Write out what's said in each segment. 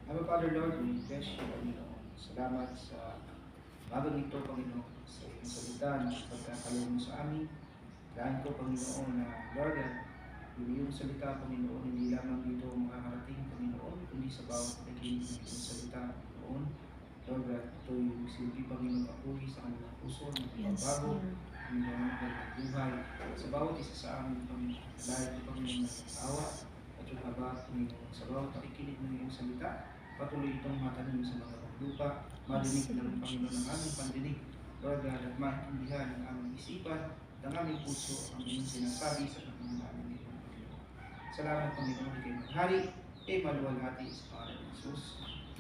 Our Father Lord, we bless you, Panginoon. Salamat sa bagang ito, Panginoon, sa iyong salita na pagkakalaw mo sa amin. Dahil ko, Panginoon, na Lord, yung iyong salita, Panginoon, hindi lamang dito makakarating, Panginoon, kundi sa bawat nakikinig ng iyong salita, Panginoon. Lord, ito yung silbi, Panginoon, apuhi sa kanilang puso, na pagbabago, Panginoon, ng kanilang buhay. Sa bawat isa sa amin, Panginoon, dahil ko, Panginoon, ng awa at yung haba, Panginoon, sa bawat nakikinig ng iyong salita, patuloy itong matanim sa mga lupa, marinig ng Panginoon ang aming pandinig, Lord God, at maintindihan ang aming isipan at ang aming puso ang iyong sinasabi sa Panginoon namin ngayon, Panginoon. Salamat, Panginoon, kay maghari, kay maluwalhati sa pangalan ng Jesus.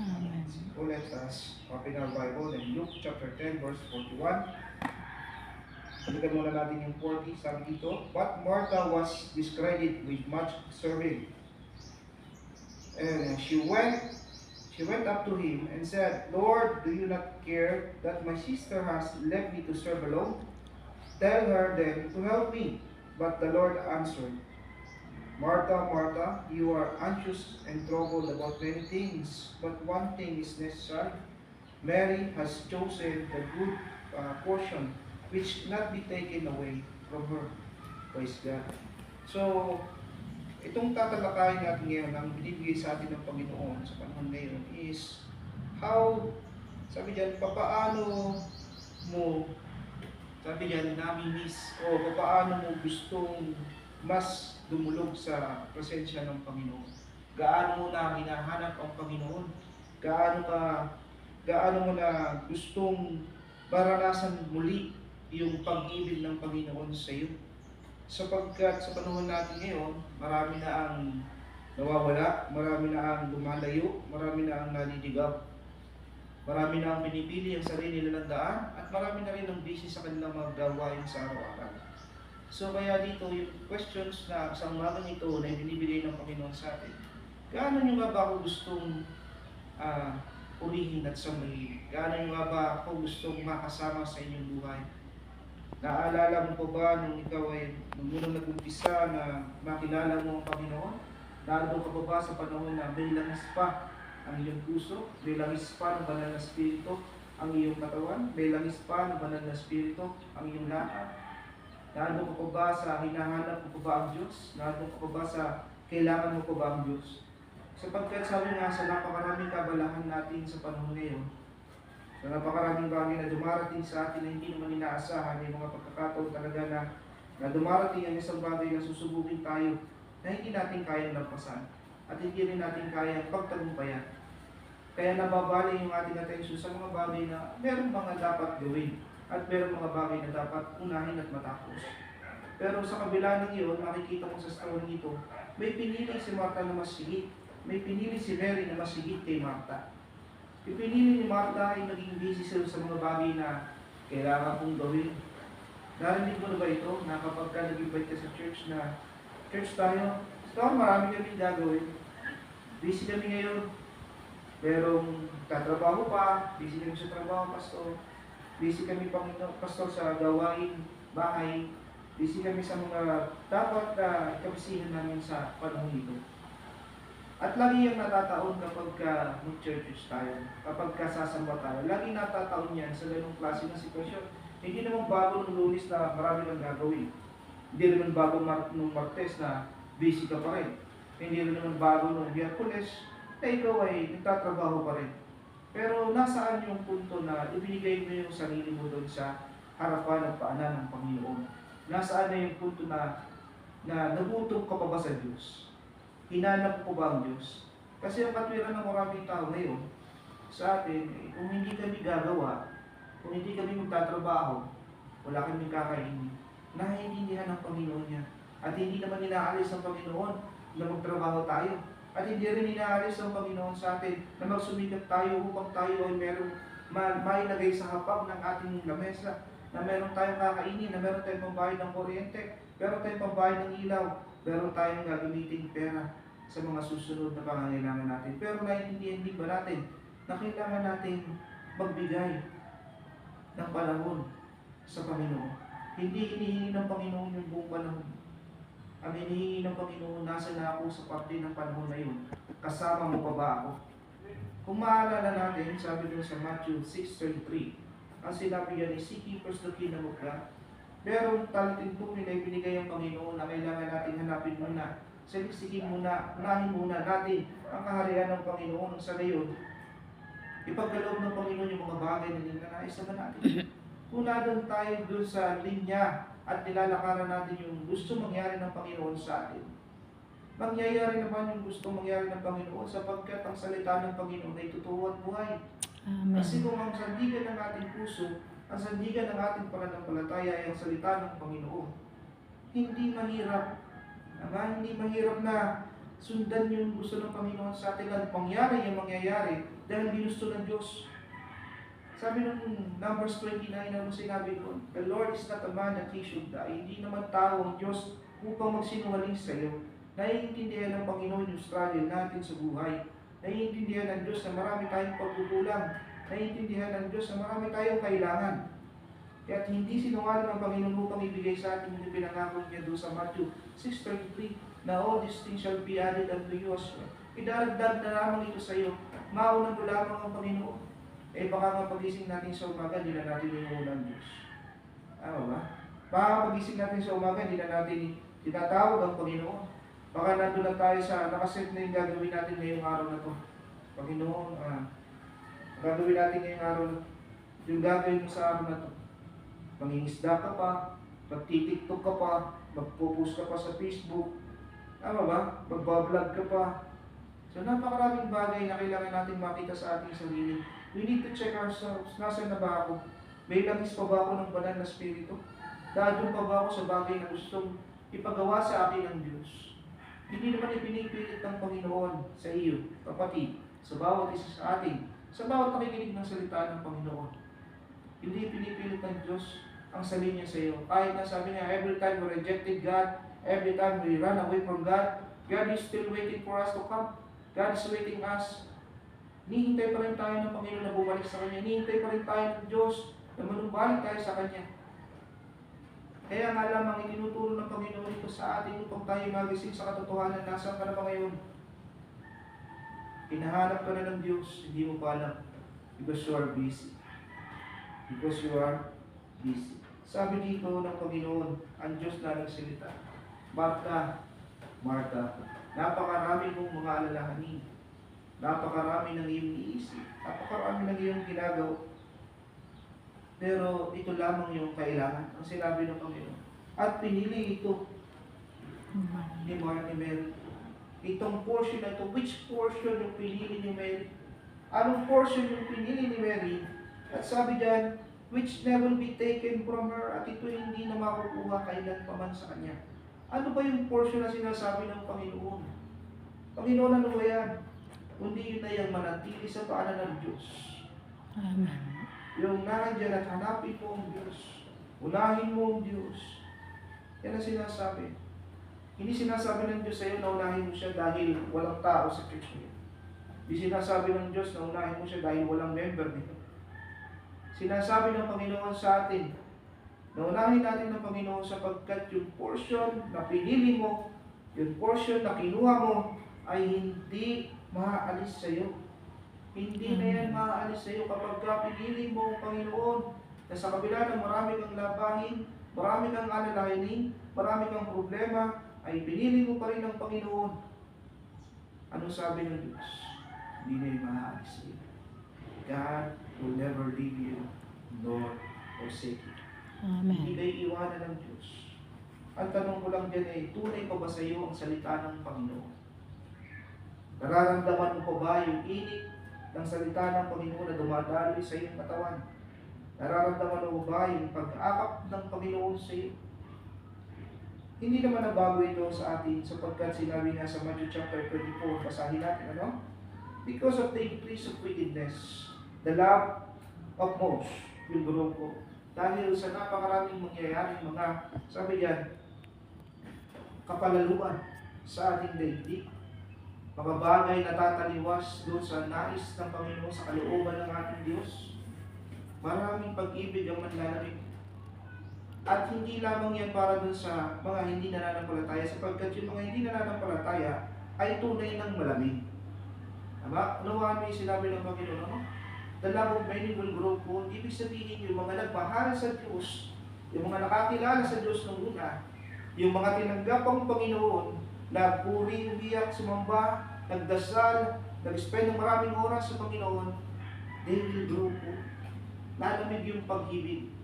Amen. So let us open our Bible in Luke chapter 10, verse 41. Balikan muna natin yung 40, sabi dito, but Martha was discredited with much serving. And she went up to him and said, Lord, do you not care that my sister has left me to serve alone? Tell her then to help me. But the Lord answered, Martha, Martha, you are anxious and troubled about many things, but one thing is necessary. Mary has chosen the good portion, which not be taken away from her. Praise God. So, itong tatalakayin natin ngayon, ang binibigay sa atin ng Panginoon sa panahon ngayon is how, sabi diyan, papaano mo, sabi diyan, nami-miss o papaano mo gustong mas dumulog sa presensya ng Panginoon. Gaano mo na hinahanap ang Panginoon? Gaano mo na gustong maranasan muli yung pag-ibig ng Panginoon sa iyo? Sapagkat sa panahon natin ngayon, marami na ang nawawala, marami na ang lumalayo, marami na ang naliligaw. Marami na ang pinipili ang sarili nilang daan, at marami na rin ang busy sa kanilang mga gawain sa araw-araw. So kaya dito, yung questions na sa umagang ito na binibigay ng Panginoon sa atin, gaano nyo nga ba ako gustong purihin at sambahin? Gaano nyo nga ba ako gustong makasama sa inyong buhay? Naalala mo pa ba nung ikaw ay nung unang nag-umpisa na makilala mo ang Panginoon? Nandun ka pa ba sa panahon na may langis pa ang iyong puso, may langis pa ng banal na spirito ang iyong katawan, may langis pa ng banal na spirito ang iyong lakad? Nandun ka pa ba sa hinahanap mo pa ba ang Diyos? Nandun ka pa ba sa kailangan mo pa ba ang Diyos? Sapagkat sabi nga sa napakaraming kabalahan natin sa panahon ngayon, sa napakaraming bagay na dumarating sa atin na hindi naman inaasahan, may mga pagkakataon talaga na dumarating ang isang bagay na susubukin tayo na hindi natin kayang lampasan at hindi rin natin kayang pagtagumpayan. Kaya nababali yung ating atensyon sa mga bagay na meron mga dapat gawin at meron mga bagay na dapat unahin at matapos. Pero sa kabila ng iyon, makikita mo sa story nito, may pinili si Martha na mas higit, may pinili si Mary na mas higit kay Martha. Ipinili ni Martha ay naging busy sila sa mga bagay na kailangan kong gawin. Narinig mo na ba ito na kapag ka nag-invite ka sa church na church tayo, marami kami gagawin. Busy kami ngayon. Merong tatrabaho pa, busy kami sa trabaho, pastor. Busy kami pastor sa gawain, bahay. Busy kami sa mga dapat na kabisihan namin sa panahon ito. At lagi yung natataon kapag mag-church tayo, kapag sasamba tayo, lagi natataon yan sa ganung klase ng sitwasyon. Hindi naman bago nung Lunes na marami kang gagawin. Hindi naman bago nung Martes na busy ka pa rin. Hindi naman bago nung Miyerkules na ikaw ay nagtatrabaho pa rin. Pero nasaan yung punto na ibinigay mo yung sarili mo doon sa harapan at paanan ng Panginoon? Nasaan na yung punto na nagutom ka pa ba sa Diyos? Hinanap ko ba ang Diyos? Kasi ang katwiran ng maraming tao ngayon sa atin, kung hindi kami gagawa, kung hindi kami magtatrabaho, wala kami kakainin, naiintindihan ng Panginoon niya. At hindi naman inaalis ng Panginoon na magtrabaho tayo. At hindi rin inaalis ng Panginoon sa atin na magsumikap tayo upang tayo ay merong mailagay sa hapag ng ating lamesa, na meron tayong kakainin, na meron tayong pambayad ng kuryente, meron tayong pambayad ng ilaw, meron tayong gagamiting pera sa mga susunod na pangangailangan natin. Pero naiintindihan din ba natin na kailangan natin magbigay ng panahon sa Panginoon? Hindi hinihingi ng Panginoon yung buong panahon. Ang hinihingi ng Panginoon, nasa na ako sa parte ng panahon na yun? Kasama mo pa ba ako? Kung maalala natin, sabi dun sa Matthew 6:33, ang sinabi niya ni seek ye first the kingdom of God. Merong talentuhin na ibinigay ang Panginoon na kailangan natin hanapin muna. Saliksikin muna, unahin muna natin ang kaharian ng Panginoon sa gayon. Ipagkaloob ng Panginoon yung mga bagay na ninanais naman natin. Una doon tayo doon sa linya at nilalakaran natin yung gusto mangyari ng Panginoon sa atin. Mangyayari naman yung gusto mangyari ng Panginoon sapagkat ang salita ng Panginoon ay totoo at buhay. Amen. Kasi kung ang sandigan ng ating puso, ang sandigan ng ating pananampalataya ay ang salita ng Panginoon, hindi mahirap. Hindi mahirap na sundan yung gusto ng Panginoon sa atin at mangyari yung mangyayari dahil ginusto ng Diyos. Sabi ng Numbers 29 na sinabi ko, the Lord is not a man that he should die. Hindi naman tao ang Diyos upang magsinungaling sa iyo. Naiintindihan ng Panginoon yung struggle natin sa buhay. Naiintindihan ng Diyos na marami tayong pagkukulang. Naiintindihan ng Diyos na marami tayong kailangan. Kaya hindi sinungaling ang Panginoon upang ibigay sa atin yung pinangako niya doon sa Matthew 6:33 na all these things shall be added unto you as well. Idaragdag na lamang ito sa iyo. Maunang mo lamang ang Panginoon. Baka nga pagising natin sa umaga, hindi na natin inuuna ang Diyos. Ano ba? Baka pagising natin sa umaga, hindi na natin tinatawag ang Panginoon. Baka nandun na tayo sa nakaset na yung gagawin natin ngayong araw na ito. Panginoon, gagawin natin ngayong araw na ito. Yung gagawin mo sa araw na ito. Mangingisda ka pa, magtitiktok ka pa, magpo-post ka pa sa Facebook. Tama ba? Magbablog ka pa. So napakaraming bagay na kailangan natin makita sa ating sarili. We need to check ourselves. Nasaan na ba ako? May langis pa ba ako ng banal na spirito? Dadun pa ba ako sa bagay na gustong ipagawa sa akin ng Diyos? Hindi naman ipinipilit ng Panginoon sa iyo, kapatid, sa bawat isa sa atin, sa bawat nakikinig ng salita ng Panginoon. Hindi pinipilit ng Diyos ang salin niya sa iyo. Kahit na sabi niya, every time we rejected God, every time we run away from God, God is still waiting for us to come. God is waiting us. Nihintay pa rin tayo ng Panginoon na bumalik sa Kanya. Nihintay pa rin tayo ng Diyos na manumbalik tayo sa Kanya. Kaya nga lamang itinuturo ng Panginoon ito sa atin upang tayo magising sa katotohanan. Nasaan ka na ba ngayon? Hinahanap ka na ng Diyos, hindi mo pa alam. Because you are busy. Because you are busy. Sabi dito ng Panginoon, ang Diyos na nagsalita. Marta, Marta, napakarami mong mga alalahanin. Napakarami ng iyong iniisip. Napakarami ng iyong ginagawa. Pero ito lamang yung kailangan. Ang sinabi ng Panginoon. At pinili ito ni Mary. Itong portion na ito. Which portion yung pinili ni Mary? Anong portion yung pinili ni Mary? At sabi diyan, which never be taken from her. At ito hindi na makukuha kailan pa man sa kanya. Ano ba yung portion na sinasabi ng Panginoon? Panginoon, ano ba yan? Kundi yun na yung manatili sa paanan ng Diyos. Amen. Yung nandiyan at hanapin mo ang Diyos. Unahin mo ang Diyos. Yan ang sinasabi. Hindi sinasabi ng Diyos sa iyo na unahin mo siya dahil walang tao sa church niya. Hindi sinasabi ng Diyos na unahin mo siya dahil walang member nito. Sinasabi ng Panginoon sa atin na unahin natin ng Panginoon sapagkat yung portion na pinili mo, yung portion na kinuha mo, ay hindi maaalis sa iyo. Hindi na yan maaalis sa iyo kapag pinili mo ang Panginoon na sa kabila ng marami kang labahin, marami kang alalahanin, marami kang problema, ay pinili mo pa rin ang Panginoon. Ano sabi ng Diyos? Hindi na yan maaalis sa iyo. God will never leave you nor forsake you. Amen. Hindi kayo iwanan ng Diyos. Ang tanong ko lang dyan ay, tunay pa ba sa iyo ang salita ng Panginoon? Nararamdaman mo pa ba yung init ng salita ng Panginoon na dumadaloy sa iyong katawan? Nararamdaman mo ba yung pag-aakap ng Panginoon sa iyo? Hindi naman nabago ito sa atin sapagkat sinabi nga sa Matthew chapter 24, basahin natin, ano? Because of the increase of wickedness, the love of most will grow cold. Dahil sa napakaraming mangyayaring mga, sabi diyan, kapalaluan sa ating daigdig. Mga bagay na tataliwas doon sa nais ng Panginoon sa kalooban ng ating Diyos. Maraming pag-ibig ang manlalamig. At hindi lamang yan para doon sa mga hindi nananampalataya sapagkat yung mga hindi nananampalataya ay tunay ng malamig. Diba? Unawaan mo yung sinabi ng Panginoon, ano? The love of many will grow cold. Ibig sabihin, yung mga nagmahal sa Diyos, yung mga nakakilala sa Diyos ng una, yung mga tinanggap ang Panginoon, nagpuri, umiyak, sumamba, nagdasal, nag-spend ng maraming oras sa Panginoon, they will grow cold. Lalamig yung pag-ibig,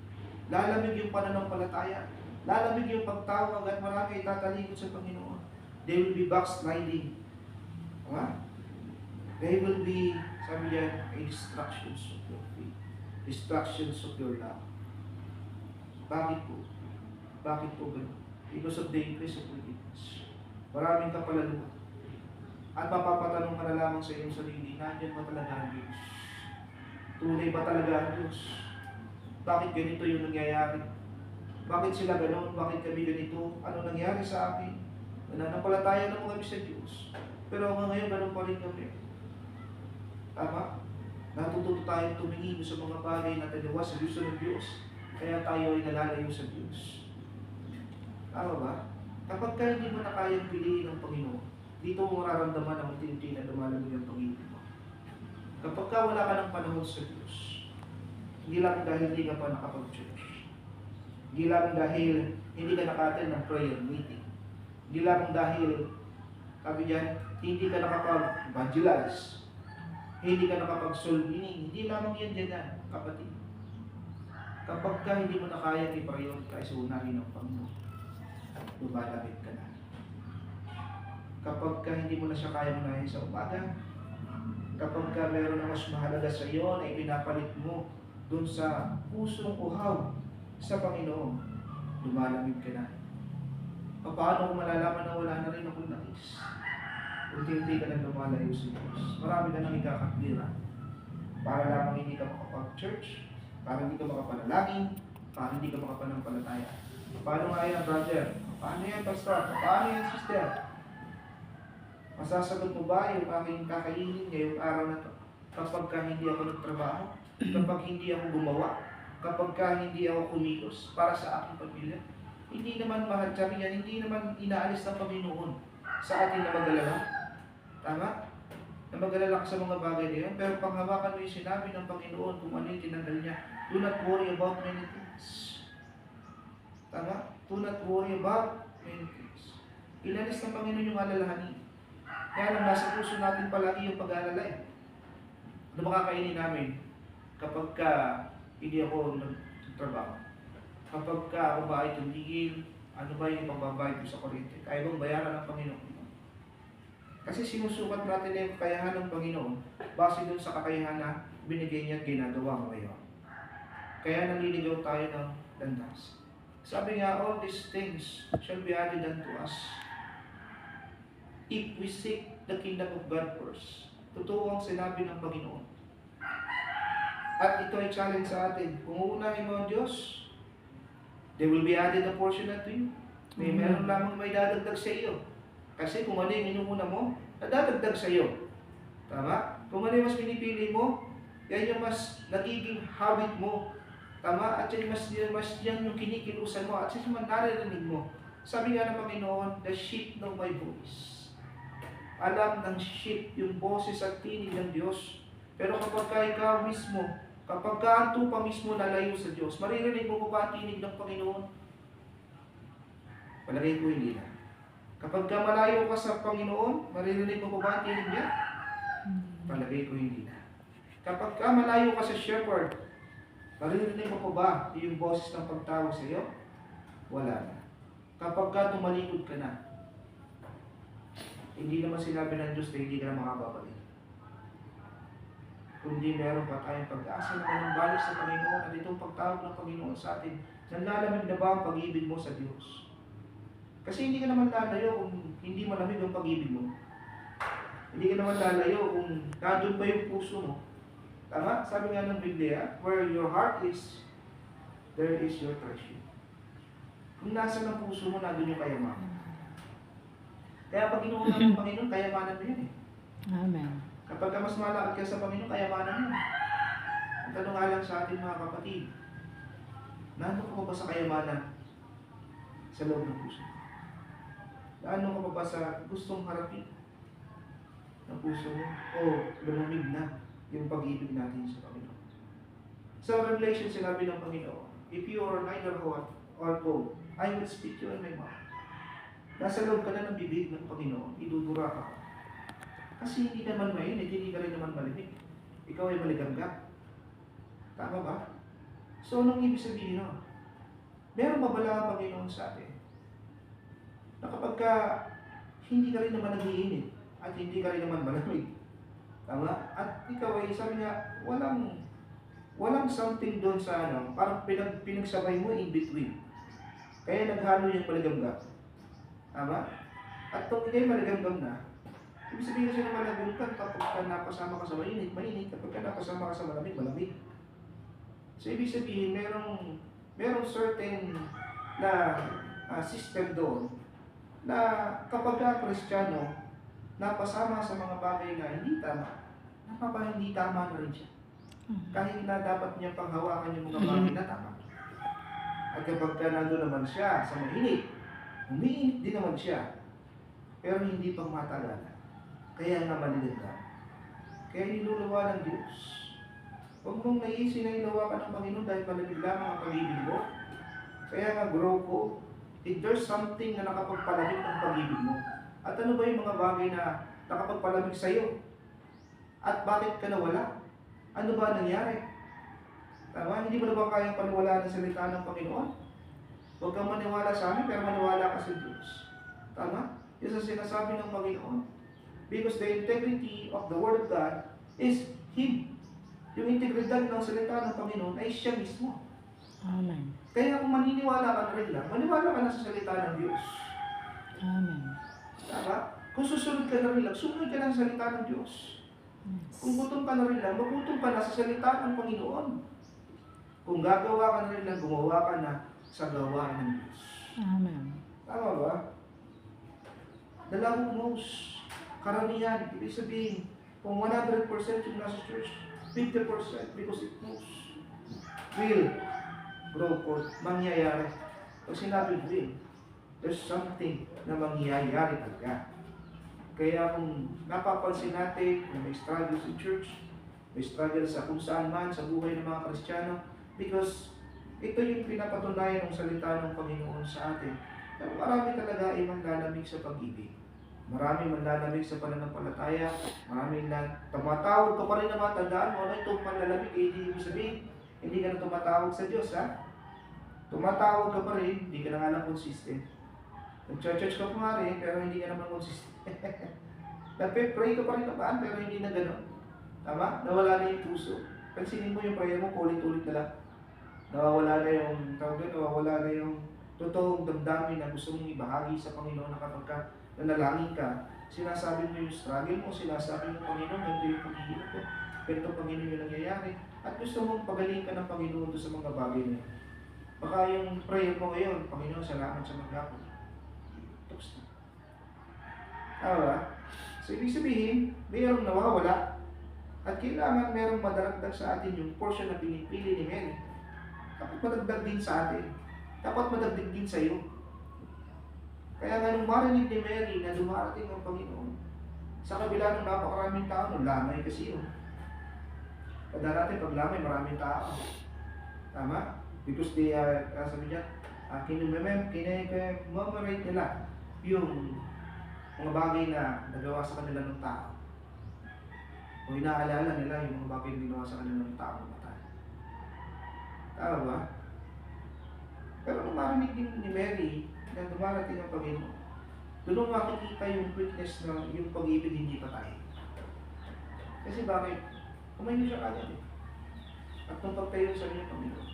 lalamig yung pananampalataya, lalamig yung pagtawag at marami ay tatalikod sa Panginoon. They will be backsliding. Diba? They will be, sabi yan, a distractions of your faith. Distractions of your love. Bakit po? Bakit po gano'n? Because of the increase of wickedness. Maraming kapalaluan. At mapapatanong ka na lamang sa iyong sarili, nandiyan ba talaga ang Diyos? Tunay ba talaga ang Diyos? Bakit ganito yung nangyayari? Bakit sila gano'n? Bakit kami ganito? Ano nangyari sa akin? Nananampalataya naman kami sa Diyos. Pero hanggang ngayon, gano'n pa rin kami. Tama? Natututo tayong tumingin sa mga bagay na taliwas sa gusto ng Diyos. Kaya tayo ay nalalayo sa Diyos. Tama ba? Kapag ka hindi mo na kayang piliin ng Panginoon, dito mo mararamdaman ang unti-unti na dumalamig ang pag-ibig mo. Kapag ka wala ka ng panahon sa Diyos, hindi lang dahil hindi ka pa nakapag-church. Hindi lang dahil hindi ka naka-attend ng prayer meeting. Hindi lang dahil, sabi diyan, hindi ka nakapag-evangelize. Hindi ka nakapag-soul winning. Hindi lamang yan dyan, kapatid. Kapag ka hindi mo na kayang i-prioritize sa unahin ng Panginoon, lumalapit ka na. Kapag ka hindi mo na siya kayang unahin sa umaga, kapag ka meron na mas mahalaga sa iyo na ipinapalit mo dun sa pusong uhaw sa Panginoon, lumalamig ka na. Paano kung malalaman na wala na rin akong nais? Unti-unti ka na lumalayo sa Diyos. Marami ka nang ikakakbira. Para lamang hindi ka makapag-church, para hindi ka makapanalangin, para hindi ka makapanampalataya. Paano nga yan, brother? Paano yan, pastor? Paano yan, sister? Masasagot mo ba yung aking kakainin ngayong araw na to? Kapag ka hindi ako nagtrabaho, kapag hindi ako gumawa, kapag ka hindi ako kumilos para sa aking pamilya, hindi naman mahal, sabi yan, hindi naman inaalis ng Panginoon sa atin na mag-alala. Tama? Na mag-alala ka sa mga bagay na yun, pero panghawakan mo yung sinabi ng Panginoon kung ano yung tinanggal niya. Do not worry about many things. Tama? Do not worry about many things. Ilanis ng Panginoon yung alalahanin. Kaya lang nasa puso natin palagi yung pag-aalala eh. Ano makakainin namin kapag ka hindi ako nagtrabaho? Kapag ka ako ba ay tumigil, ano ba yung pagbabayad ko sa kuryente? Kaya bang bayaran ng Panginoon? Kasi sinusukat natin yung kakayahan ng Panginoon base dun sa kakayahan na binigay niya at ginagawa mo ngayon. Kaya naliligaw tayo ng landas. Sabi nga, all these things shall be added unto us if we seek the kingdom of God first. Totoo ang sinabi ng Panginoon. At ito ay challenge sa atin. Kung uunahin mo ang Diyos, they will be added a portion unto you. May meron lamang may dadagdag sa iyo. Kasi kung ano yung inumuna mo, nadadagdag sa iyo. Tama? Kung ano yung mas pinipili mo, yan yung mas nagiging habit mo. Tama? At yan mas yan yung kinikilusan mo. At yan yung naririnig mo. Sabi nga ng Panginoon, the sheep know my voice. Alam ng sheep yung boses at tinig ng Diyos. Pero kapag ka ikaw mismo, kapag ka ang tupa mismo nalayo sa Diyos, maririnig mo ba ang tinig ng Panginoon? Palagay ko hindi na. Kapag ka malayo ka sa Panginoon, maririnig mo ba ang tinig niya? Palagay ko hindi na. Kapag ka malayo ka sa shepherd, maririnig mo ba yung boses ng pagtawag sa iyo? Wala na. Kapag ka tumalikod ka na, hindi naman sinabi ng Diyos na hindi ka na makababalik. Kundi meron pa tayong pag-asa na manumbalik sa Panginoon at itong pagtawag ng Panginoon sa atin, nanlalamig na ba ang pag-ibig mo sa Diyos? Kasi hindi ka naman lalayo kung hindi malamig ang pag-ibig mo. Hindi ka naman lalayo kung nandun pa yung puso mo. Tama? Sabi nga ng Biblia, where your heart is, there is your treasure. Kung nasa ng puso mo, nandun yung kayamanan. Kaya pag inuuna ng Panginoon, kayamanan mo yan eh. Amen. Kapag ka mas malakad ka sa Panginoon, kayamanan yan. Ang tanong nga lang sa atin mga kapatid, nandun ka pa ba sa kayamanan sa loob ng puso? Nandun ka pa ba sa gustong harapin? ng puso mo o lumamig na yung pag-ibig natin sa Panginoon. Sa Revelation, sinabi ng Panginoon, if you are neither hot or cold, I will speak you in my mouth. Nasa loob ka na ng bibig ng Panginoon, idudura ka. Kasi hindi naman mainit, hindi ka rin naman malimig. Ikaw ay maligangga. Tama ba? So, anong ibig sabihin nun? Meron babala ang Panginoon sa atin na kapag ka hindi ka rin naman nag-iinit at hindi ka rin naman malamig. Tama? At ikaw ay, sabi niya, walang something doon sa parang pinagsabay mo in between. Kaya naghalo yung maligangga. Tama? At kung ikay maliganggang na, ibig sabihin kasi naman nagulat kapag ka napasama ka sa mainit, mainit. Kapag ka napasama ka sa malamig, malamig. So, ibig sabihin, merong certain na system doon na kapag ka Kristiyano, napasama sa mga bagay na hindi tama, hindi tama na rin siya. Kahit na dapat niya panghawakan yung mga bagay na tama. At kapag ka nandun naman siya sa mainit, umiinit din naman siya, pero hindi pang matagala. Kaya nga maliganda. Kaya niluluwa ng Diyos. Huwag mong naisip na ilawa ka ng Panginoon dahil malamig lamang ang pag-ibig mo. Kaya nga grow ko, if there's something na nakapagpalamig ng pag-ibig mo. At ano ba yung mga bagay na nakapagpalamig sa iyo? At bakit ka nawala? Ano ba nangyari? Tama? Hindi mo na ba kayang paniwalaan ang salita ng Panginoon? Huwag kang maniwala sa amin, pero maniwala ka sa Diyos. Tama? Yan ang sinasabi ng Panginoon. Because the integrity of the Word of God is Him. Yung integridad ng salita ng Panginoon ay siya mismo. Amen. Kaya kung maniniwala ka na rin lang, maniwala ka na sa salita ng Diyos. Amen. Tama? Kung susunod ka na rin lang, sumunod ka na sa salita ng Diyos. Yes. Kung gutom ka na rin lang, magutom ka na sa salita ng Panginoon. Kung gagawa ka na rin lang, gumawa ka na sa gawain ng Diyos. Amen. Tama ba? The love knows. Karamihan, ibig sabihin, kung 100% yung nasa church, 50% because it knows. Will grow cold, mangyayari. Pag sinabi will, there's something na mangyayari talaga. Kaya kung napapansin natin na may struggle sa church, may struggle sa kung saan man sa buhay ng mga Kristiyano, because ito yung pinapatunayan ng salita ng Panginoon sa atin. Pero marami talaga ay manlalamig sa pag-ibig. Marami manlalamig sa pananampalataya. Marami tumatawag ka pa rin na matandaan mo na itong panlalamig. Hindi ibig sabihin, hindi ka na tumatawag sa Diyos, ha? Tumatawag ka pa rin, hindi ka na nga lang consistent. Nag-church ka pa nga rin, pero hindi ka naman consistent. Nagpe-pray ka pa rin naman, pero hindi na gano'n. Tama? Nawala na yung puso. Pansinin mo yung prayer mo, ulit-ulit na lang. Nawawala na yung nawawala na yung totoong damdamin na gusto mong ibahagi sa Panginoon na kapag ka nanalangin ka, sinasabi mo yung struggle mo, sinasabi mo, Panginoon, ganito yung paghihirap ko, ganito Panginoon yung nangyayari, at gusto mong pagaling ka ng Panginoon doon sa mga bagay na yun. Baka yung prayer mo ngayon, Panginoon, salamat sa maghapon. Tapos na. Tama? So, ibig sabihin, mayroong nawawala, at kailangan mayroong madaragdag sa atin yung portion na pinipili ni Mary. Dapat madagdag din sa atin. Dapat madagdag din sa iyo. Kaya nga nung marinig ni Mary na dumarating ang Panginoon, sa kabila ng napakaraming tao, lamay kasi yun. Kada natin pag lamay, maraming tao. Tama? Because they are, sabi niya, kinimemorate nila yung mga bagay na nagawa sa kanila ng tao. O inaalala nila yung mga bagay na ginawa sa kanila ng tao matay. Tama ba? Pero nung marinig din ni Mary na dumarating ang Panginoon, doon makikita yung quickness na yung pag-ibig hindi patay. Kasi bakit? Kumain siya kagad eh. At nung pagtayo sa niya, Panginoon,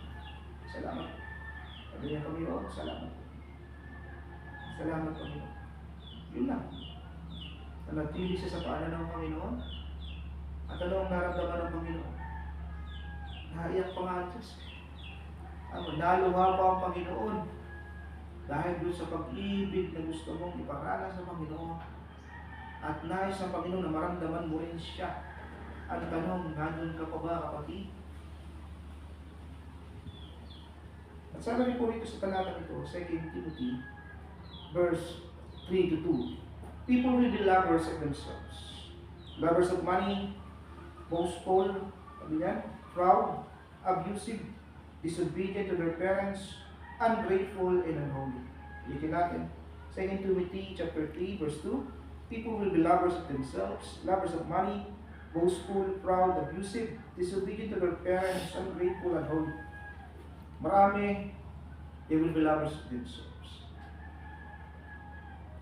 salamat. Sabi niya, Panginoon, salamat. Salamat, Panginoon. Yun lang. Nanatili siya sa paanan ng Panginoon. At ano ang naramdaman ng Panginoon? Naiyak pa nga ang Diyos. Naluha pa ang Panginoon. Dahil doon sa pag-ibig na gusto mong iparanas sa Panginoon. At nais ng Panginoon na maramdaman mo rin siya. Ang tanong, nandun ka pa ba, kapatid? At sabi po rito sa talata nito, 2 Timothy, verse 3-2, people will be lovers of themselves, Lovers of money, boastful, sabi yan, proud, abusive, disobedient to their parents, ungrateful, and unholy. Ulitin natin. 2 Timothy chapter 3, verse 2. People will be lovers of themselves, lovers of money, boastful, proud, abusive, disobedient to their parents, ungrateful, unholy. Marami, they will be lovers of themselves.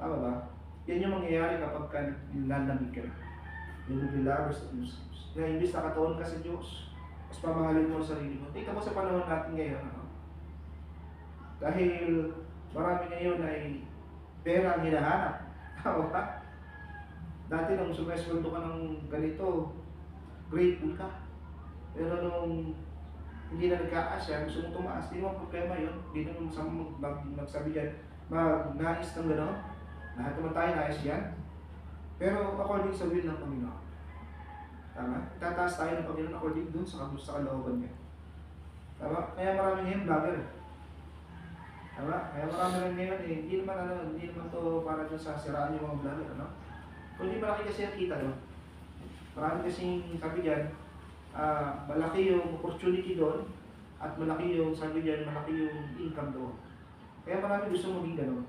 Tama ba? Yan yung mangyayari kapag nilalamig ka. They will be lovers of themselves. Kaya imbis nakatuon ka sa Diyos, mas mamahalin mo ang sarili mo. Tingnan mo sa panahon natin ngayon. Dahil marami ngayon ay pera ang hinahanap. Tama ba? Dati nung sumesweldo ka ng ganito, grateful ka. Pero nung hindi na nagkakasya, gusto mo tumaas, hindi mo problema yun. Hindi naman magsabi dyan, mag-nais ng gano'n. Lahat naman tayo nais yan. Pero according sa will ng Panginoon. Tama? Tataas tayo ng Panginoon according dun sa kalooban niya. Tama? Kaya marami ngayon vlogger. Tama? Kaya marami rin ngayon hindi naman to para dun sa siraan yung mga vlogger, ano? Kundi malaki kasi ang kita doon. Marami kasing sabi dyan, malaki yung opportunity doon at malaki yung sabi dyan, malaki yung income doon. Kaya marami gusto maging gano'n.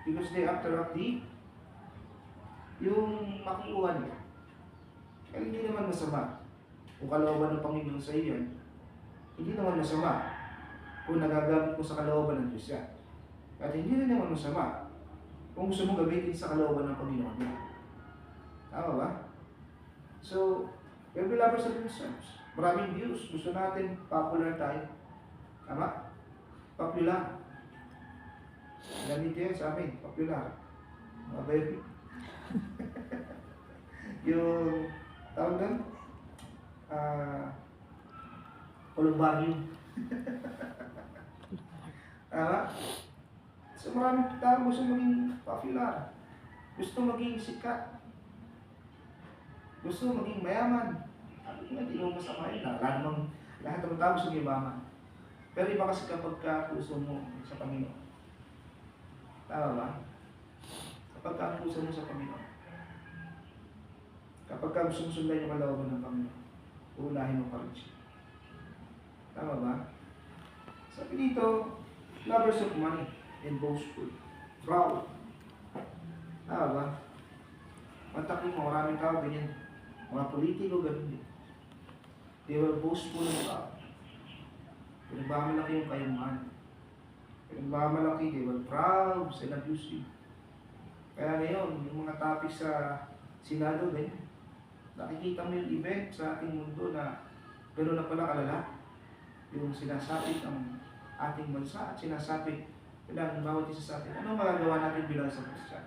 Because they after yung makukuha niya. Kaya hindi naman masama. Kung kalooban ng Panginoon sa iyo yan, hindi naman masama kung nagagamit mo sa kalooban ng Diyos yan. At hindi rin naman masama kung gusto mo gamitin sa kalooban ng Panginoon yan. Tama ba? So, we'll be lovers of themselves. Maraming views. Gusto natin popular tayo. Tama? Popular. Ganito yan sa amin. Popular. Mga baby. Yung tawag doon? Columbarium. Tama? So maraming tao gusto maging popular. Gusto maging sikat. Gusto maging mayaman. Hindi mo masama yun. Lahat ng tao gusto maging mayaman. Pero iba kasi kapag puso mo sa Panginoon. Tama ba? Kapag puso mo sa Panginoon. Kapag gusto mo sundan yung kalooban ng Panginoon, uunahin mo pa rin siya. Tama ba? Sabi dito, lovers of money and boastful, proud. Tama ba? Mantakin mo, maraming tao ganyan. Mga politiko, ganun din. They were boastful and proud. Pinagmamalaki yung kayamanan. Pinagmamalaki, they were proud and abusive. Kaya ngayon, yung mga topic sa Senado, ganyan. Nakikita mo yung event sa ating mundo na gano'n na pala kalala. Yung sinasapit ng ating bansa at sinasapit ng bawat isa sa atin. Ano magagawa natin bilang sa Kristiyan?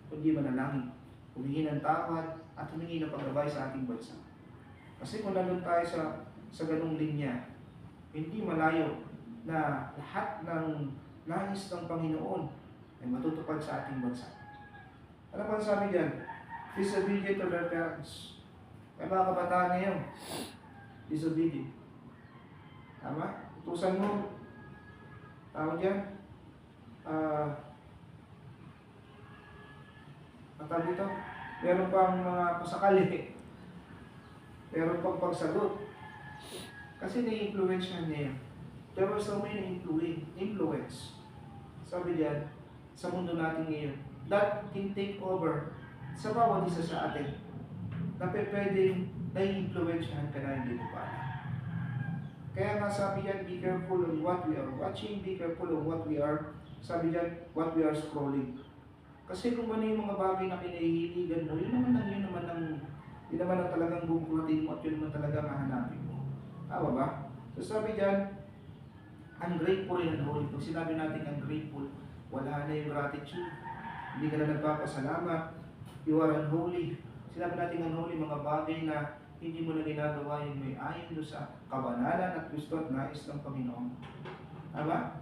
Kundi manalangin, humingi ng tawad at humingi ng paggabay sa ating bansa. Kasi kung nandun tayo sa ganung linya, hindi malayo na lahat ng nais ng Panginoon ay matutupad sa ating bansa. Ano pa sabi dyan? Disobedient to their parents. Kaya mga kabataan ngayon, disobedient. Tama? Utusan mo. Tawag yan. Matawag dito. Meron pang mga pasakali. Meron pang pagsagot. Kasi na-influensya niya yan. There was so many influence. Sabi diyan, sa mundo natin ngayon, that can take over sa bawat isa sa atin. Na pwedeng na-influensyahan ka na hindi mo pala. Kaya nga sabi diyan, be careful on what we are watching, be careful on what we are, sabi diyan, what we are scrolling. Kasi kung ano yung mga bagay na kinahihiligan mo, yun naman ang talagang bubukulatin mo at yun naman talaga mahanapin mo. Tama ba? So sabi diyan, ungrateful and unholy. Pag sinabi natin ungrateful, wala na yung gratitude. Hindi ka na nagpapasalamat. You are unholy. Sinabi natin unholy, mga bagay na hindi mo na ginagawa yung may ayon doon sa kabanalan at gusto at nais ng Panginoon. Tama?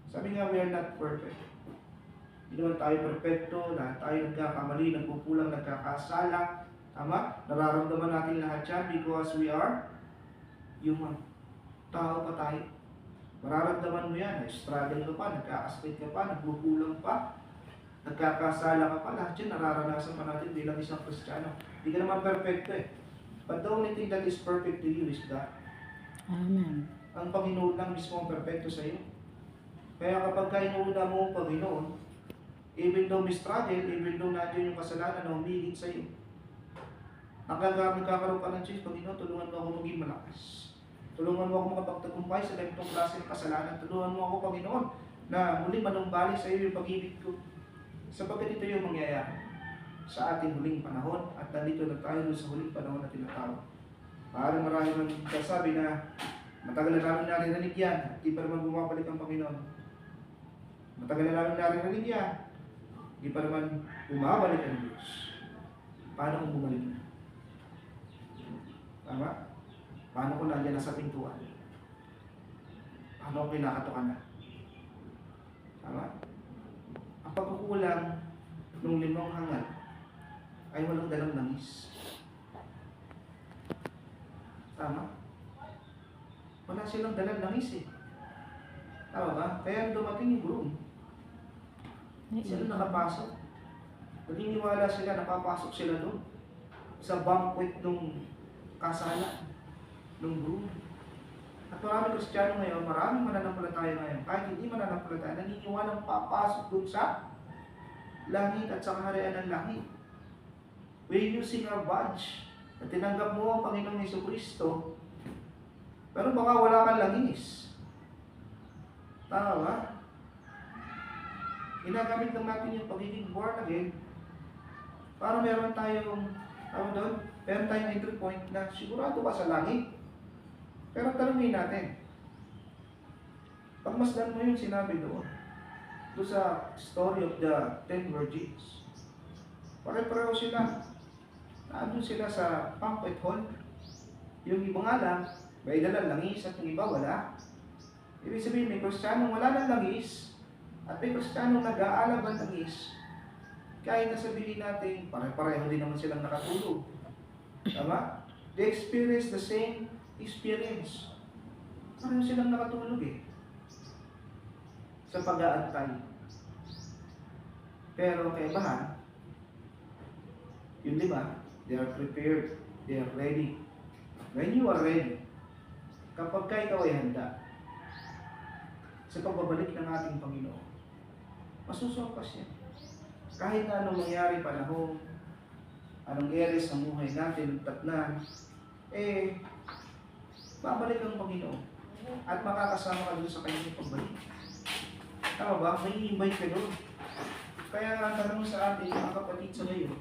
Sabi nga, we are not perfect. Hindi naman tayo perfecto, lahat tayo nagkakamali, nagpupulang, nagkakasala. Tama? Nararamdaman natin lahat yan because we are human. Tao pa tayo. Mararamdaman mo yan, struggle ka pa, nagkakasakit ka pa, nagpupulang pa. nagkakasala ka pa, lahat yun nararanasan pa natin bilang isang Kristiyano. Hindi ka naman perfecto eh. But the only thing that is perfect to you is God. Amen. Ang Panginoon lang mismo ang perfecto sa iyo. Kaya kapag inuuna mo ang Panginoon, even though may struggle, even though nandiyan yung kasalanan na humigit sa iyo, nagkakaroon ka ng choice, Panginoon, tulungan mo ako maging malakas. Tulungan mo ako makapagtagumpay sa ganitong klase ng kasalanan. Tulungan mo ako, Panginoon, na muli manumbalik sa iyo yung pag-ibig ko. Sapagkat ito yung mangyayari sa ating huling panahon at nandito na tayo sa huling panahon na tinatawag. Parang marami nang kasabi na matagal na namin naririnig yan at di pa naman bumabalik ang Panginoon. Matagal na namin naririnig yan, di pa naman bumabalik ang Diyos. Paano kung bumalik na? Tama? Paano kung nandiyan na sa pintuan? Paano kung kinakatokan na? Tama? Ang pagkukulang ng 5 hangal ay walang dalang langis. Tama? Wala silang dalang langis eh. Tama ba? Kaya dumating yung groom. Sila nakapasok. Naniniwala sila, napapasok sila doon sa banquet ng kasala ng groom. At maraming Kristiyano ngayon, maraming mananampalataya ngayon, kahit hindi mananampalataya, naniniwalang papasok doon sa langit at sa kaharian ng langit. We're using our badge na tinanggap mo ang Panginoong Jesucristo, pero baka wala kang langis. Tama ba? Ginagamit lang natin yung pagiging born again para meron tayong, meron tayong entry point na sigurado ka sa langit. Pero tanungin natin, pagmasdan mo yung sinabi doon sa story of the 10 virgins. Pare-pareho sila. Naandun sila sa banquet hall. Yung iba nga lang, may dalang langis at yung iba wala. Ibig sabihin, may Kristiyanong wala ng langis at may Kristiyanong nag-aalab ng langis. Kahit na sabihin natin, pare-pareho din naman silang nakatulog. Tama? They experience the same experience. Pareho silang nakatulog eh. Sa pag-aantay. Pero kaibahan, yung 5, they are prepared, they are ready. When you are ready, kapag ikaw ay handa sa pagbabalik ng ating Panginoon, masusurpas yan. Kahit na anong mangyari panahon, anong eres ng buhay natin, tatnan, babalik ang Panginoon at makakasama ka doon sa kanyang pagbalik. Tama ba? May invite ka doon. Kaya nga tanong sa ating mga kapatid sa ngayon,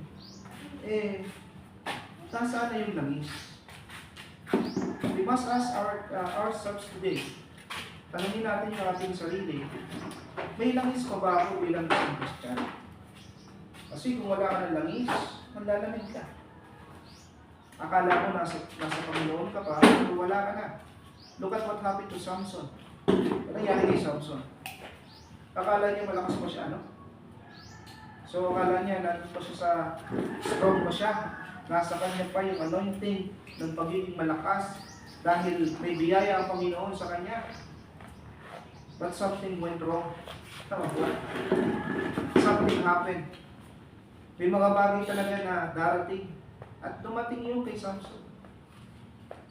nasaan na yung langis? We must ask ourselves today, tanongin natin yung ating sarili, may langis pa ba ako bilang isang Kristiyano? Kasi kung wala ka ng langis, manlalamig ka. Akala mo nasa Panginoon ka pa, pero wala ka na. Look at what happened to Samson. Ano nangyari kay Samson? Akala niya malakas pa siya, ano? So akala niya nandun pa siya sa strong pa siya. Nasa kanya pa yung anointing ng pagiging malakas dahil may biyaya ang Panginoon sa kanya. But something went wrong. Tama ba? Something happened. May mga bagay talaga na darating. At dumating yung kay Samson.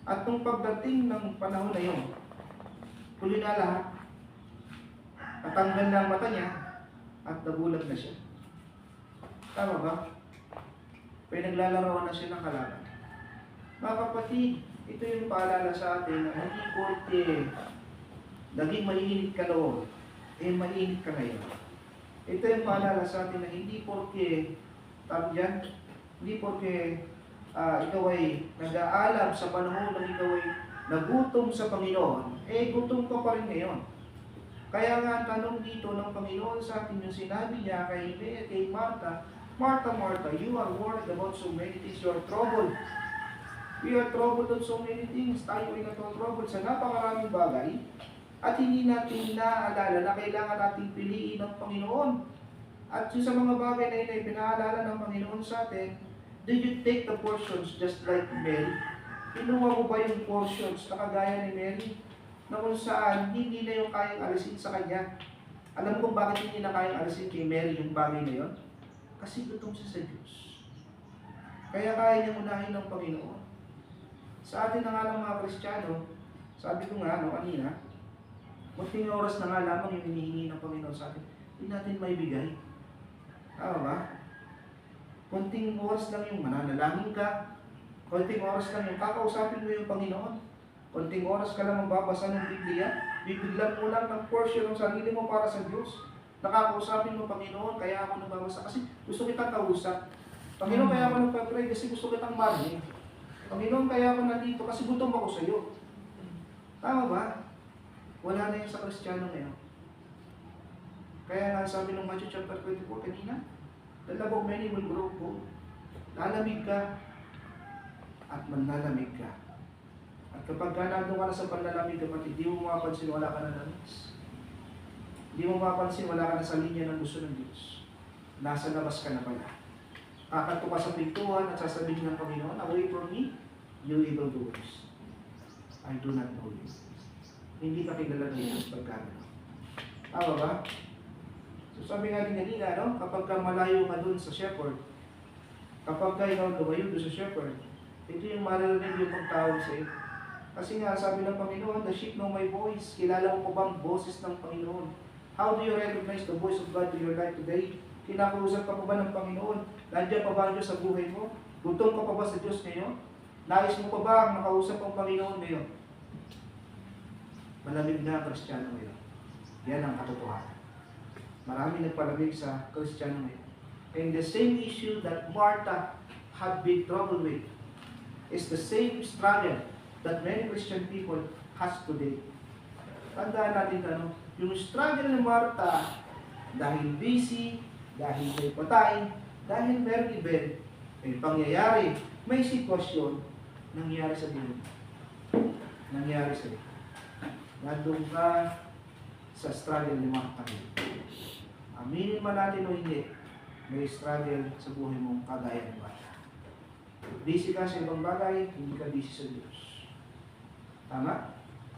At nung pagdating ng panahon na yun, huli na lahat. Natanggal na ang mata niya at nabulag na siya. Tama ba? Pinaglalaro na siya ng kalaban. Mga kapatid, ito yung paalala sa atin na hindi porke naging mainit ka noon, mainit ka ngayon. Ito yung paalala sa atin na hindi porke, hindi porke ikaw ay nag-aalam sa panahon na ikaw ay nagutom sa Panginoon, gutom ka pa rin ngayon. Kaya nga ang tanong dito ng Panginoon sa atin yung sinabi niya kay Martha, Martha, Martha, you are worried about so many things, you are troubled. We are troubled on so many things. Tayo ay troubled sa napakaraming bagay at hindi natin naaalala na kailangan nating piliin ng Panginoon. At yung sa mga bagay na yun ay pinaalala ng Panginoon sa atin, did you take the portions just like Mary? Kinuha mo ba yung portions na kagaya ni Mary? Na kung saan hindi na yung kayang alisin sa kanya Alam mo kung bakit hindi na kayang alisin kay Mary yung bagay na yun? Kasi gutom siya sa Diyos. Kaya kaya niya unahin ng Panginoon. Sa atin na nga lang mga Kristiyano, sabi ko nga kanina, munting oras na nga lamang yung hinihingi ng Panginoon sa atin, hindi natin maibigay. Tama ba? Konting oras lang yung mananalangin ka, konting oras lang yung kakausapin mo yung Panginoon, konting oras ka lang magbabasa ng Biblia, bibiglan mo lang ng portion ng sarili mo para sa Diyos. Nakakausapin mo, Panginoon, kaya ako nagbabasa kasi gusto kitang kausap. Panginoon, kaya ako nagpapray kasi gusto kitang marinig. Panginoon, kaya ako nandito kasi gutom ako sa iyo. Tama ba? Wala na yun sa Kristiyano ngayon. Kaya nga sabi ng Matthew chapter 24 kanina, the love of many will grow cold. Lalamig ka at manlalamig ka. At kapag nandun ka na sa panlalamig, kapatid, di mo mapapansin wala ka na namis. Di mo mapapansin wala ka na sa linya ng gusto ng Diyos. Nasa labas ka na pala. Kakanto ka sa pintuan at sasabihin ng Panginoon, away from me, you evildoers. I do not know you. Hindi ka kilala ng Diyos pagkano. Tama ba? So sabi nga din kanina, no? Kapag ka malayo ka dun sa shepherd, kapag ka ikaw lumayo dun sa shepherd, ito yung maririnig yung pagtawag sa iyo. Kasi nga sabi ng Panginoon, the sheep know my voice. Kilala mo pa bang boses ng Panginoon? How do you recognize the voice of God in your life today? Kinakausap ka pa ba ng Panginoon? Nandiyan pa ba ang Diyos sa buhay mo? Gutom ka pa ba sa Diyos ngayon? Nais mo pa ba ang makausap ang Panginoon ngayon? Malamig na Kristiyano ngayon. Yan ang katotohanan. Marami nagpalamig sa Kristiyano ngayon. And the same issue that Martha had big trouble with is the same struggle that many Christian people has today. Tandaan natin yung struggle ni Martha dahil busy, dahil may patay, dahil meron event, may pangyayari, may sitwasyon, nangyari sa buhay. Nangyari sa buhay. Nandun ka sa struggle ni Martha. Aminin man natin o hindi, may struggle sa buhay mong kagaya ng Martha. Busy ka sa ibang bagay, hindi ka busy sa Diyos. Tama?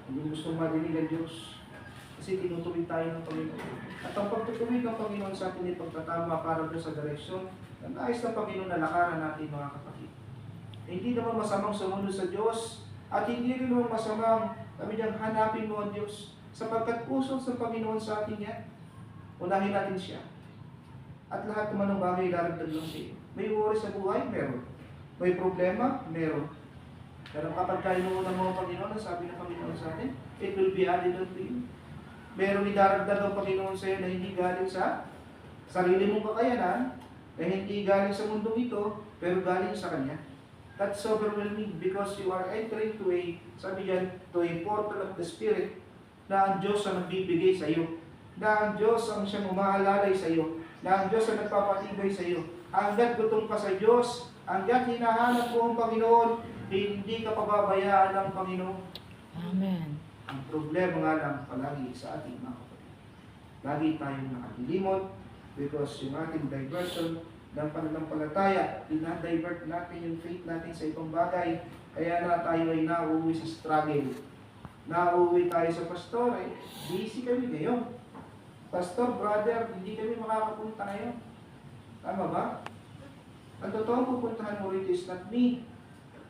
Hindi gusto marinig ang Diyos. Kasi tinutuwid tayo ng Panginoon. At ang pagtutuwid ng Panginoon sa atin ay pagtatama para doon sa direksyon na nais ng Panginoon na lakaran natin mga kapatid. Hindi naman masamang sumunod sa Diyos at hindi rin naman masamang kami diyang hanapin mo ang Diyos sapagkat puso sa Panginoon sa atin yan. Unahin natin siya. At lahat naman ng bagay daragdag lang siya. May worry sa buhay? Meron. May problema? Meron. Pero kapag kayo mo ng mga Panginoon, sabi ng Panginoon sa atin, it will be added unto you. Meron idaragdag ang Panginoon sa iyo na hindi galing sa sarili mong kakayanan, na hindi galing sa mundong ito, pero galing sa Kanya. That's overwhelming because you are entering to a, sabi yan, to a portal of the Spirit na ang Diyos ang nagbibigay sa iyo, na ang Diyos ang siyang umaalalay sa iyo, na ang Diyos ang nagpapatibay sa iyo. Hanggat gutom ka sa Diyos, hanggat hinahanap mo ang Panginoon, hindi ka pababayaan ng Panginoon. Amen. Ang problema nga lang palagi sa ating mga kapatid. Lagi tayong nakalilimot because yung ating diversion ng pananampalataya, dinadivert natin yung faith natin sa ibang bagay. Kaya na tayo ay nauuwi sa struggle. Nauuwi tayo sa pastor, busy kami ngayon. Pastor, brother, hindi kami makakapunta ngayon. Tama ba? Ang totoong pupuntahan mo rito is not me.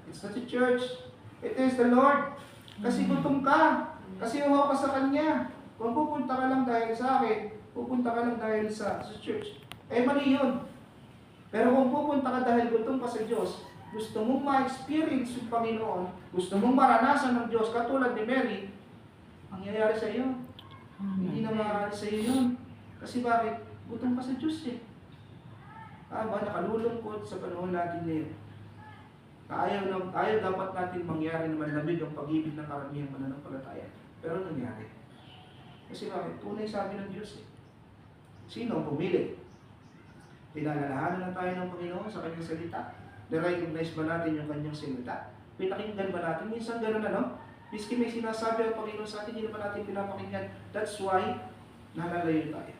It's not the church. It is the Lord. Kasi gutom ka. Kasi uhaw ka sa Kanya. Kung pupunta ka lang dahil sa akin, pupunta ka lang dahil sa church, mali yun. Pero kung pupunta ka dahil gutom ka sa Diyos, gusto mong ma-experience yung Panginoon, gusto mong maranasan ng Diyos, katulad ni Mary, mangyayari sa iyo. Hindi na maaari sa iyo yun. Kasi bakit? Gutom ka sa Diyos eh. Nakalulungkot sa panahon natin ngayon. Ayaw dapat natin mangyari na manlamig ang pag-ibig ng karamihang mananampalataya. Pero nangyari. Kasi bakit? Tunay sabi ng Diyos eh. Sino ang pumili? Pinalalahanan na tayo ng Panginoon sa Kanyang salita. Na-recognize ba natin yung Kanyang salita? Pinakinggan ba natin? Minsan gano'n Miski may sinasabi ang Panginoon sa atin, hindi naman natin pinapakinggan. That's why nalalayo tayo.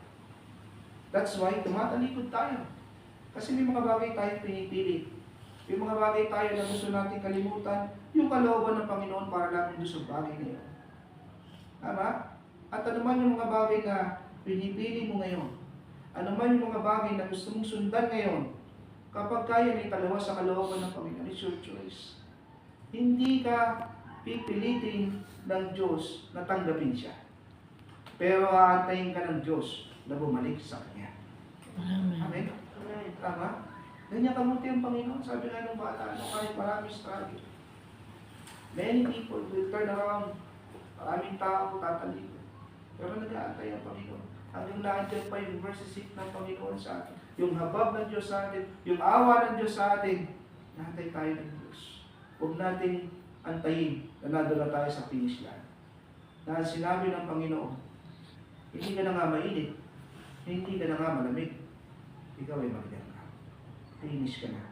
That's why tumatalikod tayo. Kasi may mga bagay tayong pinipili. May mga bagay tayo na gusto natin kalimutan, yung kalooban ng Panginoon para lamang doon sa bagay na yun. Tama? At ano man yung mga bagay na pinipili mo ngayon. Ano man yung mga bagay na gusto mong sundan ngayon, kapag kaya na italawa sa kalooban ng Panginoon, it's your choice. Hindi ka pipilitin ng Diyos na tanggapin siya. Pero aantayin ka ng Diyos na bumalik sa Kanya. Amen. Amen? Tama? Ganyan kabuti ang Panginoon. Sabi nga ng bata, kahit maraming struggle. Many people will turn around. Maraming tao tatalikod. Pero nag-aantay ang Panginoon. Hanggang naandyan pa yung mercy ng Panginoon sa atin. Yung habag ng Diyos sa atin. Yung awa ng Diyos sa atin. Naantay tayo ng Diyos. Huwag natin antayin na nadala tayo sa finish line. Dahil sinabi ng Panginoon, hindi ka na nga mainit. Hindi ka na nga malamig. Ikaw ay magdang ka. Finish ka na.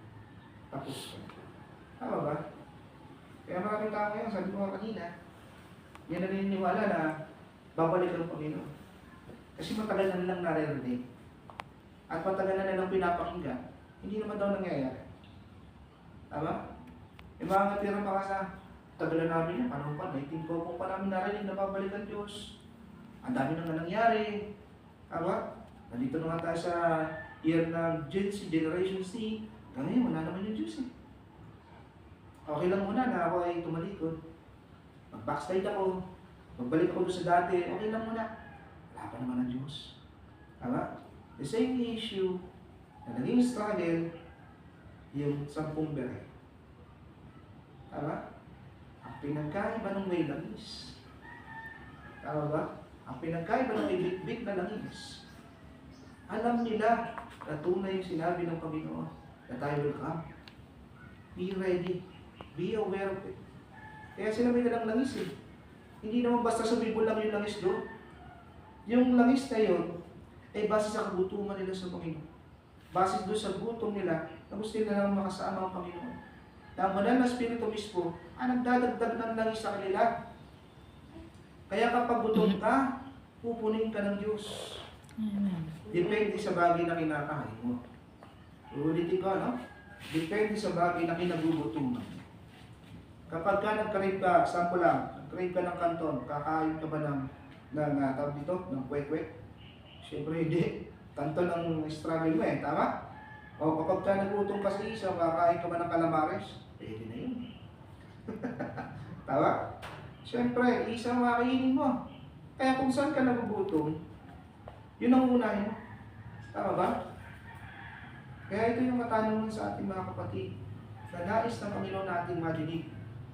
Tapos ka na. Tama ba? Kaya maraming tao ngayon, sabi ko nga kanina, yan na naniniwala na babalik ang Panginoon. Kasi matagal na nilang naririnig. At matagal na nilang pinapakinggan. Hindi naman daw nangyayari. Tama? Yung mga natira pa ka sa tagal na namin yan, panahon pa, 19 pa namin narinig na babalik ang Diyos. Ang dami na nga nangyari. Tama? Nandito na nga tayo sa year ng Gen Z, Generation C. Ngayon, wala naman yung Diyos eh. Okay lang muna na ako ay tumalikod. Mag-backslide ako. Magbalik ako doon sa dati. Okay lang muna. Wala pa naman ang Diyos. Tama? The same issue na naging struggle, yung 10 bere. Tama? Ang pinagkaiba ng may langis. Tama ba? Ang pinagkaiba ng may bit na langis. Alam nila na tunay yung sinabi ng Panginoon na tayo will come. Be ready. Be aware of it. Kaya sila may dalang langis eh. Hindi naman basta sumibol lang yung langis doon. Yung langis na yun, ay base sa kagutuman nila sa Panginoon. Base doon sa gutom nila, na gusto nila lang makasama ang Panginoon. Na ang banal na Espiritu mismo, nagdadagdag ng langis sa kanila. Kaya kapag gutom ka, pupunin ka ng Diyos. Amen. Depende sa bagay na kinakain mo. Ulitin ko, no? Depende sa bagay na kinagugutuman. Kapag ka nag-crave ka, sample lang, nag-crave ka ng kanton, kakain ka ba ng tawag dito, ng kwek-kwek? Siyempre hindi. Kanton ang struggle mo eh, tama? O kapag ka nagutom ka sa isa, kakain ka ba ng calamares? Pwede na yun. Tama? Siyempre, isa ang kakainin mo. Kaya kung saan ka nagugutom, yun ang unahin mo. Tama ba? Kaya ito yung katanungan sa ating mga kapatid. Na nais ng Panginoon nating madinig.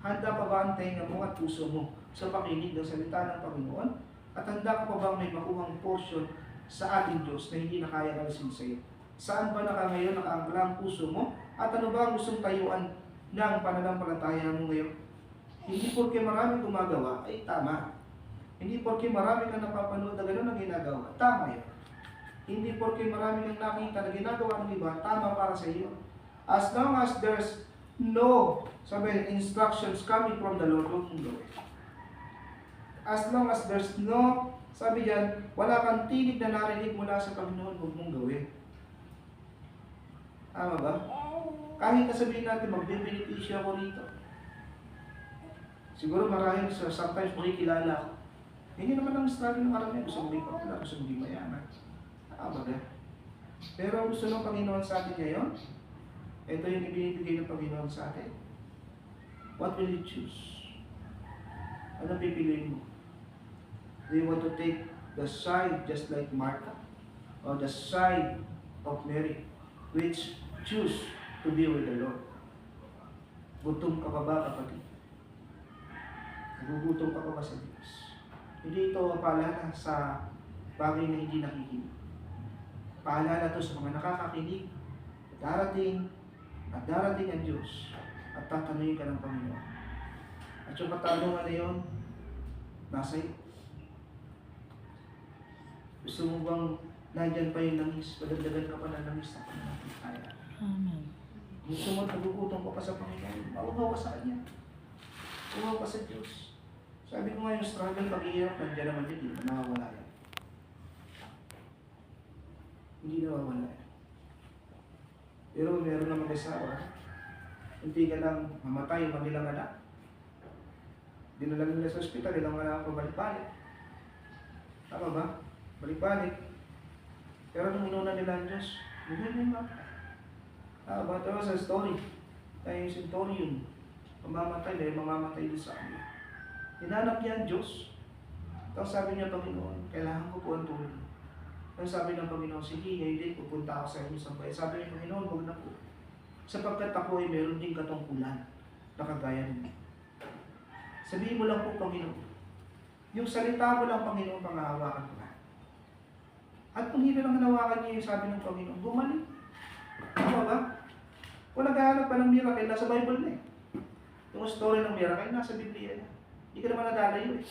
Handa pa ba ang tenga mo at puso mo sa pakinig ng salita ng Panginoon? At handa ka pa bang may makuhang portion sa ating Diyos na hindi na kaya alisin sa iyo? Saan ba ngayon nakaangkla ang puso mo? At ano ba ang gustong tayuan ng pananampalataya mo ngayon? Hindi porke marami gumagawa, ay tama. Hindi porke marami kang napapanood na gano'n ang ginagawa, tama yun. Hindi porke marami kang nakita na ginagawa ng iba, tama para sa iyo. As long as there's no, instructions coming from the Lord, huwag mong gawin. As long as there's no, sabi diyan, wala kang tinig na narinig mula sa Panginoon, huwag mong gawin. Tama ba? Kahit sabihin natin, magbe-beneficio ako rito. Siguro marahil sometimes makikilala ako. Hindi naman ang struggle ng karamihan. Gusto maging popular, gusto maging mayaman. Tama ba? Pero ang gusto ng Panginoon sa atin ngayon, ito yung ibinibigay ng Panginoon sa atin. What will you choose? Ano pipiliin mo? Do you want to take the side just like Martha? Or the side of Mary? Which choose to be with the Lord? Gutom ka pa ba, kapatid? Nagugutom ka pa ba sa Diyos? Hindi ito paalala sa bagay na hindi nakikinig. Paalala ito sa mga nakakakinig. Darating ang Diyos at tatanungin ka ng Panginoon. At yung katanungan na yun, nasa iyo. Gusto mo bang nandyan pa yung langis? Padagdagan ka pa ng langis na pananampalataya. Amen. Gusto mo nagugutom ka pa sa Panginoon? Mauhaw ka sa Kanya. Uhaw ka sa Diyos. Sabi ko nga yung struggle, pag-iirap, nandiyan naman yun, hindi nawawala yan. Hindi nawawala yan. Pero meron naman asawa, hindi ka lang mamatay yung kanilang anak. Dinala nila sa ospital, ilang anak pabalik-balik. Tama ba? balik-balik. Pero nung inuna nila ang Diyos, ganyan ba? But there was a story. Tayo yung centurion, mamamatay dahil mamamatay din sa amin. Hinanap niya ang Diyos. Tapos sabi niya, Panginoon, kailangan ko po ang tulong. Tapos sabi ng Panginoon, sige, hindi, pupunta ako sa inyo sa bayan. Sabi niya, Panginoon, huwag na po. Sapagkat ako ay meron din katungkulan na kagaya niyo. Sabihin mo lang po, Panginoon. Yung salita mo lang, Panginoon, pangahawakan ko na. At kung hindi lang hanawakan niya yung sabi ng Panginoon, bumalik. Tama ba? Kung naghahanap ka ng miracle, nasa Bible na eh. Yung story ng miracle, nasa Biblia na. Hindi ka naman nadalayo eh.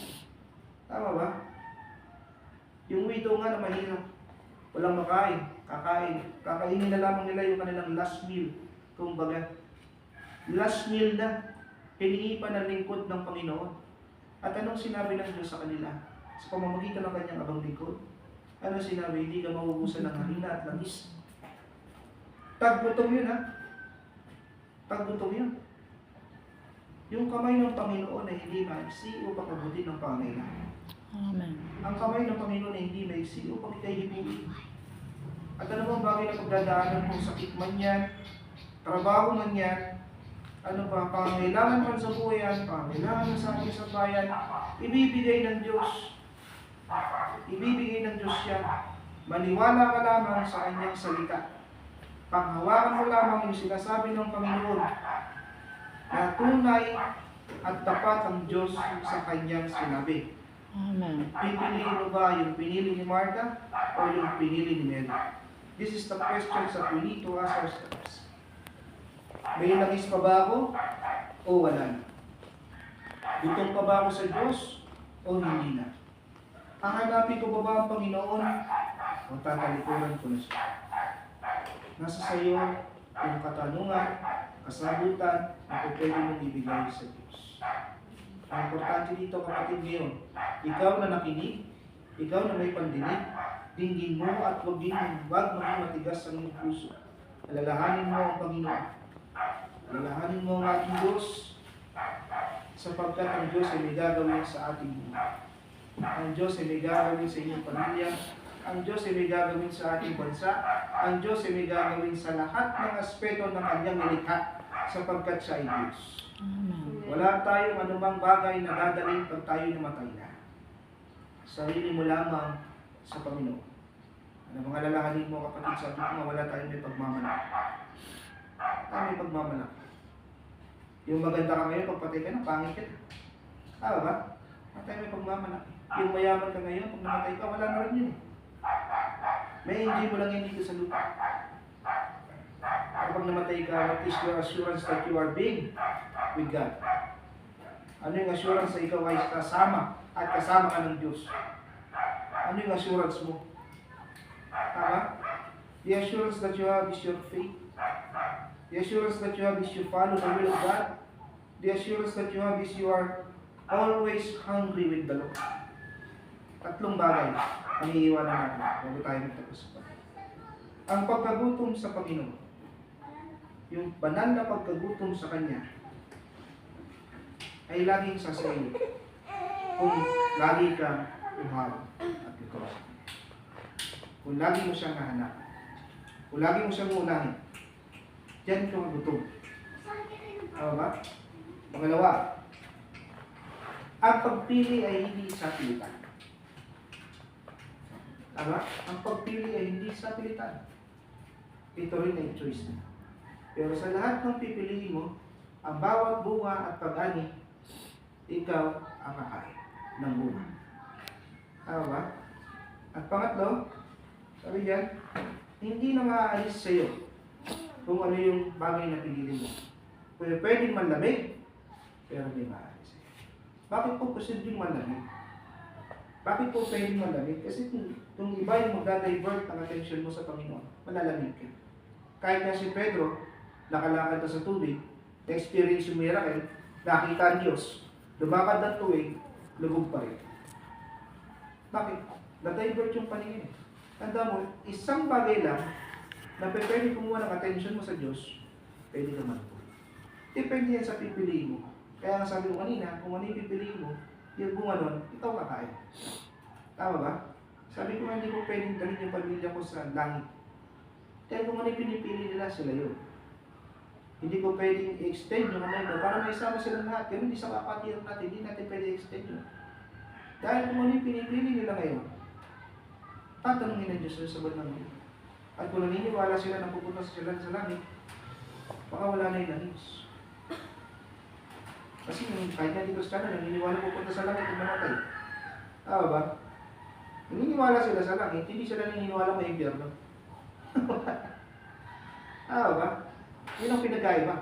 Tama ba? Yung widow nga na mahirap, walang makain, kakain. Kakainin na lamang nila yung kanilang last meal. Kumbaga, last meal na, hiningi pa ng lingkod ng Panginoon. At anong sinabi ng Diyos sa kanila? Sa pamamagitan ng kanyang abang lingkod, ano sinabi? Hindi ka mauubusan ng harina at langis. Taggutom yun ha? Taggutom yun. Yung kamay ng Panginoon ay hindi maiksi upang abutin ng pangangailangan. Amen. Ang kamay ng Panginoon ay hindi maiksi upang ikay himuin. At ano bang bagay na pagdadaanan kung sakit man yan, trabaho man yan, ano pa, pangangailangan man sa buhayan, pangangailangan man sa akin sa bayan, ibibigay ng Diyos. Ibibigay ng Diyos yan. Maniwala ka lamang sa kanyang salita. Panghawakan mo lamang yung sinasabi ng Panginoon na tunay at tapat ang Diyos sa kanyang sinabi. Amen. Pipiliin mo ba yung pinili ni Martha o yung pinili ni Mary? This is the questions that we need to ask ourselves. May langis pa ba ako o wala na? Gutom pa ba ako sa Diyos o hindi na? Hahanapin ko ba ang Panginoon o tatalikuran ko na siya? Nasa sa iyo yung katanungan, kasagutan na pwede mong ibigay sa Diyos. Ang importante dito kapatid ngayon, ikaw na nakinig, ikaw na may pandinig, dinggin mo at huwag maging matigas ang iyong puso. Alalahanin mo ang Panginoon. Alalahanin mo ang ating Diyos sapagkat ang Diyos ay may gagawin sa ating buhay. Ang Diyos ay may gagawin sa inyong pamilya. Ang Diyos ay may gagawin sa ating bansa. Ang Diyos ay may gagawin sa lahat ng aspeto ng kanyang nilikha sapagkat siya ay Diyos. Amen. Wala tayong anumang bagay na dadalhin pag tayo namatay na. Sarili mo lamang sa Panginoon. Ano mga lalahanin mo kapatid, sabi ko wala tayong may pagmamalaki. Tayo may pagmamalaki. Yung maganda ka ngayon, pagpatay ka na, pangit ka na. Tama ba? Tayo may pagmamalaki. Yung mayaman ka ngayon, pag namatay ka, wala na rin yun eh. May enjoy mo lang yun dito sa lupa. Kapag namatay ka, what is your assurance that you are being with God? Ano yung assurance na ikaw ay kasama at kasama ka ng Diyos? Ano yung assurance mo? Tama? The assurance that you have is your faith. The assurance that you have is you follow the will of God. The assurance that you have is you are always hungry with the Lord. Tatlong bagay ang iiwanan natin bago tayo magtapos pa. Ang pagkagutom sa Panginoon, yung banal na pagkagutom sa Kanya, ay laging sasayo kung lagi kang uhaw at gutom. Kung lagi mo siyang hahanap, kung lagi mo siyang unahin, diyan ka magutom. Tama ba? Pangalawa, ang pagpili ay hindi sa pilitan. Tama? Ang pagpili ay hindi sa pilitan. Ito rin ay choice na. Pero sa lahat ng pipiliin mo, ang bawat bunga at pag-ani, ikaw ang kakain ng bunga. Tama ba? At pangatlo, sabi diyan, hindi na maaalis sa iyo kung ano yung bagay na pinili mo. Pwedeng manlamig, pero hindi maaalis sa iyo. Bakit po posibleng manlamig? Bakit po pwedeng malamig? Kasi kung iba yung magdadivert ang attention mo sa Panginoon, malalamig ka. Kahit nga si Pedro, nakalakad na sa tubig, na-experience yung miracle, nakita ang Diyos, lumakad ng tuwing, lubog pa rin. Bakit? Na-divert yung paningin. Tanda mo, isang bagay lang na pwede kumuha ng attention mo sa Diyos, pwede naman po. Depende yan sa pipiliin mo. Kaya nga sabi ko kanina, kung ano yung pipiliin mo, yung bunga nun, ikaw kakain. Tama ba? Sabi ko nga, hindi ko pwedeng dalhin yung pamilya ko sa langit. Dahil kung ano yung pinipili nila, sila yun. Hindi ko pwedeng i-extend yung kamay ko para may isama silang lahat. Pero hindi sa kapatiran natin, hindi natin pwede i-extend yun. Dahil kung ano yung pinipili nila ngayon, tatanungin ng Diyos sa bandang huli. At kung naniniwala sila na pupunta sila sa langit, baka wala na yung langis. Kasi kahit na di Kristiyano, naniniwala pupunta sa langit at mamatay. Tama ba? Naniniwala sila sa langit, hindi sila naniniwala may impyerno. Tama ba? Yun ang pinagkaiba.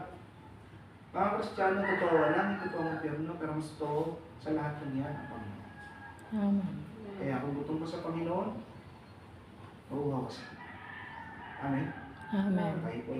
Mga Kristiyano, totoo, langit, totoo ang impyerno, pero mas totoo sa lahat ng yan ang Panginoon. Amen. Kaya kung gutom ka sa Panginoon, mauuhaw ka sa Amen? Amen. Tayo po.